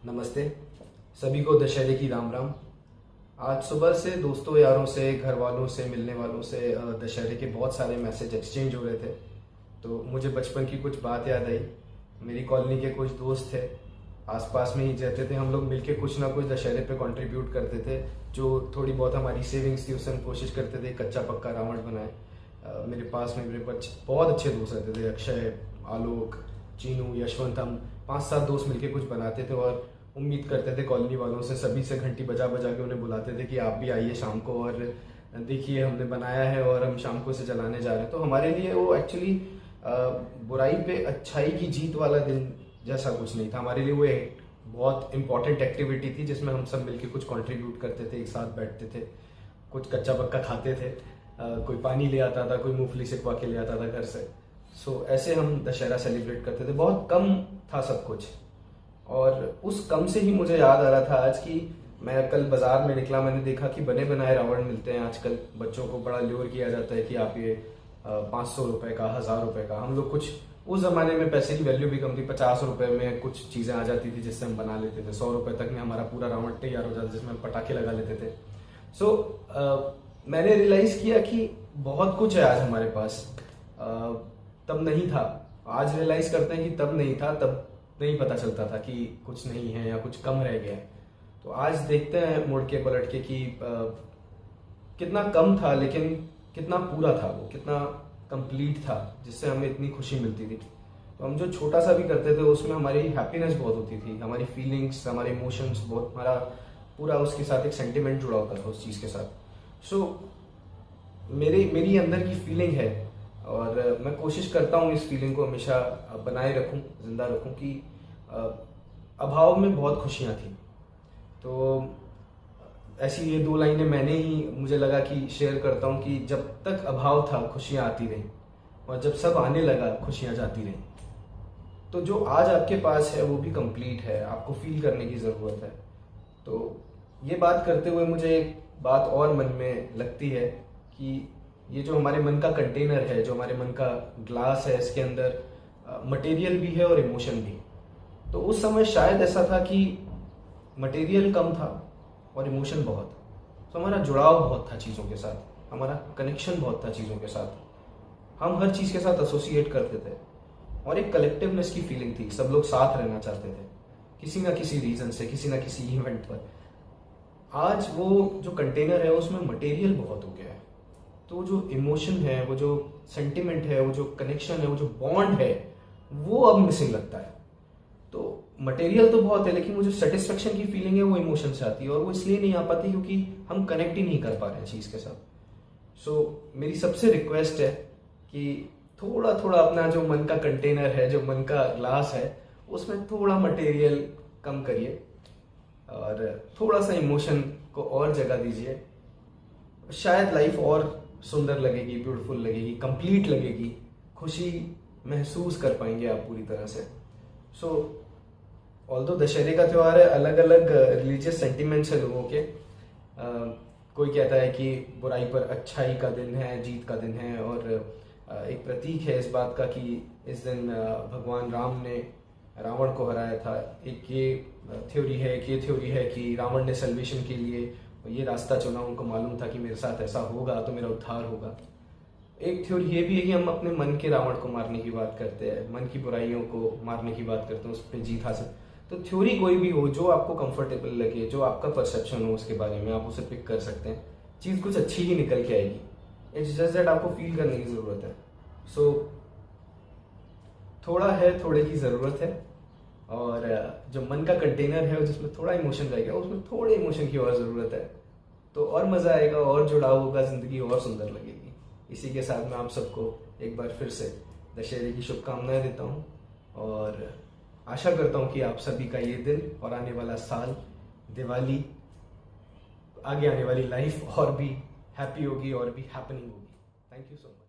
नमस्ते। सभी को दशहरे की राम राम। आज सुबह से दोस्तों यारों से, घर वालों से, मिलने वालों से दशहरे के बहुत सारे मैसेज एक्सचेंज हो रहे थे। तो मुझे बचपन की कुछ बात याद आई। मेरी कॉलोनी के कुछ दोस्त थे, आसपास में ही रहते थे। हम लोग मिलके कुछ ना कुछ दशहरे पे कंट्रीब्यूट करते थे। जो थोड़ी बहुत हमारी सेविंग्स थी उससे हम कोशिश करते थे कच्चा पक्का रावण बनाए। मेरे पास में मेरे बहुत अच्छे दोस्त रहते थे, अक्षय, आलोक, चीनू, यशवंत। हम 5-7 दोस्त मिलके कुछ बनाते थे और उम्मीद करते थे कॉलोनी वालों से, सभी से घंटी बजा बजा के उन्हें बुलाते थे कि आप भी आइए शाम को और देखिए हमने बनाया है और हम शाम को इसे जलाने जा रहे हैं। तो हमारे लिए वो एक्चुअली बुराई पे अच्छाई की जीत वाला दिन जैसा कुछ नहीं था। हमारे लिए वो एक बहुत इंपॉर्टेंट एक्टिविटी थी जिसमें हम सब मिलके कुछ कंट्रीब्यूट करते थे, एक साथ बैठते थे, कुछ कच्चा पक्का खाते थे। कोई पानी ले आता था, कोई मूंगफली सिकवा के ले आता था घर से। सो ऐसे हम दशहरा सेलिब्रेट करते थे। बहुत कम था सब कुछ, और उस कम से ही मुझे याद आ रहा था आज कि मैं कल बाजार में निकला, मैंने देखा कि बने बनाए रावण मिलते हैं आजकल। बच्चों को बड़ा ल्योर किया जाता है कि आप ये 500 रुपए का, 1000 रुपए का। हम लोग कुछ, उस जमाने में पैसे की वैल्यू भी कम थी, 50 रुपए में कुछ चीजें आ जाती थी जिससे हम बना लेते थे। 100 रुपए तक में हमारा पूरा रावण तैयार हो जाता, जिसमें हम पटाखे लगा लेते थे। सो मैंने रियलाइज किया कि बहुत कुछ है आज हमारे पास, तब नहीं था। आज रियलाइज करते हैं कि तब नहीं था, तब नहीं पता चलता था कि कुछ नहीं है या कुछ कम रह गया है। तो आज देखते हैं मुड़ के पलट के कि कितना कम था लेकिन कितना पूरा था, वो कितना कंप्लीट था जिससे हमें इतनी खुशी मिलती थी। तो हम जो छोटा सा भी करते थे उसमें हमारी हैप्पीनेस बहुत होती थी, हमारी फीलिंग्स, हमारे इमोशंस, बहुत हमारा पूरा उसके साथ एक सेंटिमेंट जुड़ा होता था उस चीज़ के साथ। सो मेरी अंदर की फीलिंग है और मैं कोशिश करता हूँ इस फीलिंग को हमेशा बनाए रखूँ, जिंदा रखूँ कि अभाव में बहुत खुशियाँ थी। तो ऐसी ये 2 लाइनें मैंने ही, मुझे लगा कि शेयर करता हूँ कि जब तक अभाव था खुशियाँ आती रहीं, और जब सब आने लगा खुशियाँ जाती रहीं। तो जो आज आपके पास है वो भी कंप्लीट है, आपको फील करने की ज़रूरत है। तो ये बात करते हुए मुझे एक बात और मन में लगती है कि ये जो हमारे मन का कंटेनर है, जो हमारे मन का ग्लास है, इसके अंदर मटेरियल भी है और इमोशन भी। तो उस समय शायद ऐसा था कि मटेरियल कम था और इमोशन बहुत। तो हमारा जुड़ाव बहुत था चीज़ों के साथ, हमारा कनेक्शन बहुत था चीज़ों के साथ। हम हर चीज़ के साथ एसोसिएट करते थे और एक कलेक्टिवनेस की फीलिंग थी। सब लोग साथ रहना चाहते थे किसी ना किसी रीज़न से, किसी ना किसी इवेंट पर। आज वो जो कंटेनर है उसमें मटेरियल बहुत हो गया है। तो जो इमोशन है, वो जो सेंटिमेंट है, वो जो कनेक्शन है, वो जो बॉन्ड है, वो अब मिसिंग लगता है। तो मटेरियल तो बहुत है लेकिन वो जो सेटिस्फेक्शन की फीलिंग है वो इमोशन से आती है, और वो इसलिए नहीं आ पाती क्योंकि हम कनेक्ट ही नहीं कर पा रहे हैं चीज़ के साथ। सो मेरी सबसे रिक्वेस्ट है कि थोड़ा थोड़ा अपना जो मन का कंटेनर है, जो मन का ग्लास है, उसमें थोड़ा मटेरियल कम करिए और थोड़ा सा इमोशन को और जगह दीजिए। शायद लाइफ और सुंदर लगेगी, ब्यूटीफुल लगेगी, कंप्लीट लगेगी, खुशी महसूस कर पाएंगे आप पूरी तरह से। सो ऑल्दो दशहरे का त्यौहार है, अलग अलग रिलीजियस सेंटिमेंट्स है लोगों के। कोई कहता है कि बुराई पर अच्छाई का दिन है, जीत का दिन है, और एक प्रतीक है इस बात का कि इस दिन भगवान राम ने रावण को हराया था। एक ये थ्योरी है, एक ये थ्योरी है कि रावण ने सल्वेशन के लिए ये रास्ता चुना, उनको मालूम था कि मेरे साथ ऐसा होगा तो मेरा उद्धार होगा। एक थ्योरी ये भी है कि हम अपने मन के रावण को मारने की बात करते हैं, मन की बुराइयों को मारने की बात करते हैं, उस पर जीत हासिल। तो थ्योरी कोई भी हो, जो आपको कंफर्टेबल लगे, जो आपका परसेप्शन हो उसके बारे में, आप उसे पिक कर सकते हैं। चीज़ कुछ अच्छी ही निकल के आएगी। इट्स जस्ट दैट आपको फील करने की ज़रूरत है। सो थोड़ा है, थोड़े की ज़रूरत है, और जो मन का कंटेनर है जिसमें थोड़ा इमोशन रहेगा, उसमें थोड़े इमोशन की और ज़रूरत है। तो और मज़ा आएगा, और जुड़ाव होगा, ज़िंदगी और सुंदर लगेगी। इसी के साथ मैं आप सबको एक बार फिर से दशहरे की शुभकामनाएं देता हूँ, और आशा करता हूँ कि आप सभी का ये दिन और आने वाला साल, दिवाली, आगे आने वाली लाइफ और भी हैप्पी होगी और भी हैपनिंग होगी। Thank you so much.